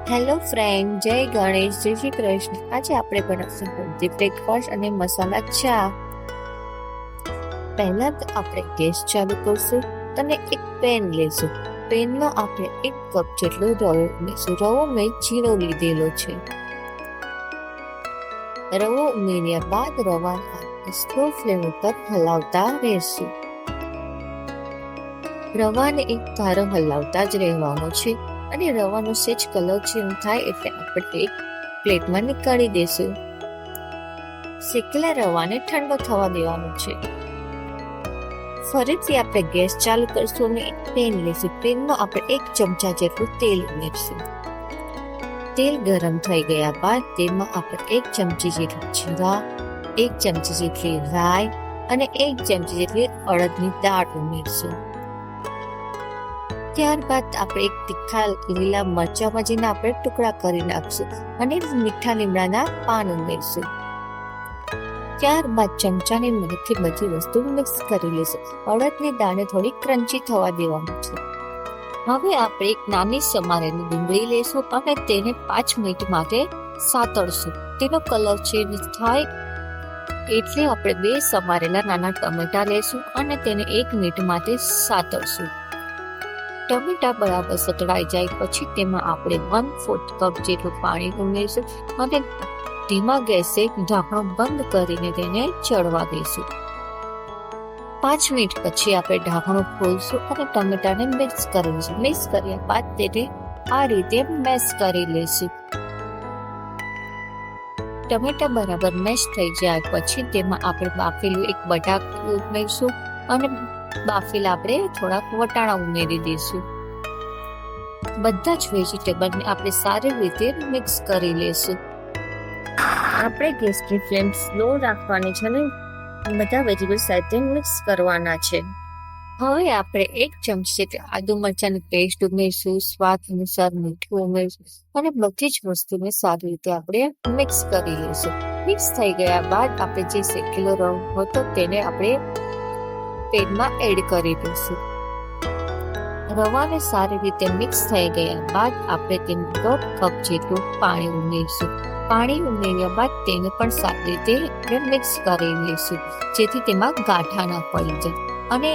Hello friend, જય ગણેશ, જય શ્રી કૃષ્ણ. આજે આપણે બનાવશું હેલ્ધી બ્રેકફાસ્ટ અને મસાલા ચા. પહેલા તો આપણે ગેસ ચાલુ કરશું અને એક પેન લેશું. પેનમાં આપણે 1 કપ જેટલો રવો ઉમેરશું. રવો મેં ઝીણો લીધેલો છે. રવો ઉમેર્યા બાદ રવાને સ્લો ફ્લેમ ઉપર હલાવતા રહેશું. રવાને એક ધારો હલાવતા જ રહેવાનો છે અને રવાનો સેજ કલર ચેન્જ થાય એટલે આપણે એક પ્લેટમાં નીકાળી દેશું. શેકેલા રવાને ઠંડો થવા દેવાનો છે. ફરીથી આપણે ગેસ ચાલુ કરશું અને એક પેન લેશું. પેનમાં આપણે 1 ચમચા જેટલું તેલ ઉમેરશું. તેલ ગરમ થઈ ગયા બાદ તેમાં આપણે 1 ચમચી જેટલું જીરા, 1 ચમચી જેટલી રાઈ અને 1 ચમચી જેટલી અડદની દાળ ઉમેરશું. ત્યારબાદ આપણે 1 તીખા લીલા મરચાં ભાજીને આપણે ટુકડા કરી નાખશું અને મીઠા લીમડાના પાન ઉમેરશું. ત્યારબાદ ચમચાની મદદથી બધી વસ્તુ મિક્સ કરી લઈશું. અડદની દાળને થોડી ક્રન્ચી થવા દેવાનું છે. હવે આપણે એક નાની સમારેલી ડુંગળી લઈશું અને તેને 5 મિનિટ માટે સાતળશું. તેનો કલર ચેન્જ થાય એટલે આપણે 2 સમારેલા નાના ટમેટા લઈશું અને તેને 1 મિનિટ માટે સાતળશું. ટમેટા બરાબર સતળાઈ જાય પછી તેમાં આપણે 1/4 કપ જેટલું પાણી ઉમેરશું અને ધીમા ગેસે ઢાંકણું બંધ કરીને તેને ચડવા દઈશું. 5 મિનિટ પછી આપણે ઢાંકણું ખોલશું અને ટમેટાને મિક્સ કરીશું. મિક્સ કર્યા બાદ તેને આ રીતે મેશ કરી લઈશું. ટમેટા બરાબર મેશ થઈ જાય પછી તેમાં આપણે બાફેલું 1 બટાકું ઉમેરશું અને બાફેલા આપણે થોડાક વટાણા ઉમેરી દઈશું. બધા જ વેજીટેબલને આપણે સારી રીતે મિક્સ કરી લઈશું. આપણે ગેસની ફ્લેમ સ્લો રાખવાની છે અને બધા વેજીટેબલ સાથે મિક્સ કરવાના છે. હવે આપણે 1 ચમચી જેટલી આદુ મરચાંની પેસ્ટ ઉમેરશું. સ્વાદ અનુસાર મીઠું ઉમેરશું અને બધી જ વસ્તુને સારી રીતે આપણે મિક્સ કરી લઈશું. મિક્સ થઈ ગયા બાદ આપણે જે શેકેલો રવો હતો તેને આપણે પેનમાં એડ કરી દઈશું. રવાને સારી રીતે મિક્સ થઈ ગયા બાદ આપણે તેમાં 1/2 કપ જેટલું પાણી ઉમેરશું. પાણી ઉમેર્યા બાદ તેને પણ સારી રીતે આપણે મિક્સ કરી લઈશું જેથી તેમાં ગાંઠા ના પડી જાય અને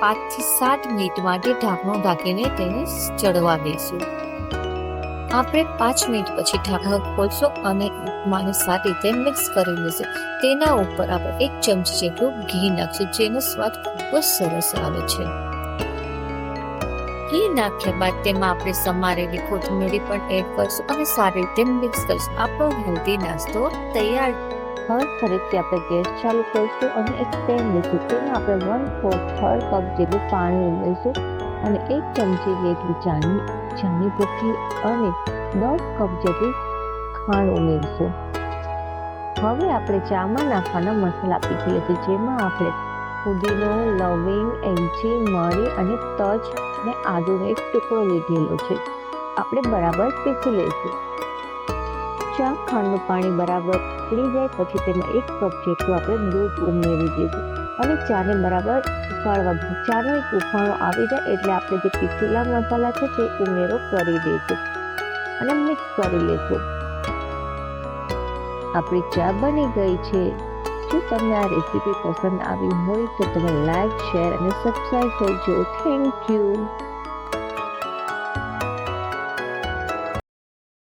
5 થી 7 મિનિટ માટે ઢાંકણું ઢાંકીને તેને ચડવા દઈશું. આપણે 5 મિનિટ પછી ઢાંકણું ખોલશું અને ઉપમાને સારી રીતે મિક્સ કરી લઈશું. તેના ઉપર આપણે 1 ચમચી જેટલું ઘી નાખશું જેનો સ્વાદ ખૂબ જ સરસ આવે છે. ઘી નાખ્યા બાદ તેમાં આપણે સમારેલી કોથમીર પણ એડ કરશું અને સારી રીતે મિક્સ કરીશું. આપણો હેલ્ધી નાસ્તો તૈયાર. હવે ફરીથી આપણે ગેસ ચાલુ કરીશું અને એક પેન લઈશું. તેમાં આપણે 1/4 કપ જેટલું પાણી ઉમેરીશું અને 1 ચમચી જેટલી ચાની ભૂકી અને 10 કપ જેટલી ખાંડ ઉમેરીશું. હવે આપણે ચામાં નાખવાના મસાલા પીસી લઈશું જેમાં આપણે ફુદીનો, લવિંગ, એલચી, મરી અને તજ અને આદુનો 1 ટુકડો લીધેલો છે. આપણે બરાબર પીસી લઈશું. ચા ખાંડનું પાણી બરાબર ઉકળી જાય પછી તેમાં 1 કપ જેટલું આપણે દૂધ ઉમેરી દઈશું અને ચાને બરાબર ઉકાળવા દઈશું. ચાનો એક ઉફાણો આવી જાય એટલે આપણે જે પીસેલા મસાલા છે તે ઉમેરો કરી દઈશું અને મિક્સ કરી લઈશું. આપણી ચા બની ગઈ છે. જો તમને આ રેસીપી પસંદ આવી હોય તો તમે લાઈક, શેર અને સબસ્ક્રાઇબ કરજો. Thank you.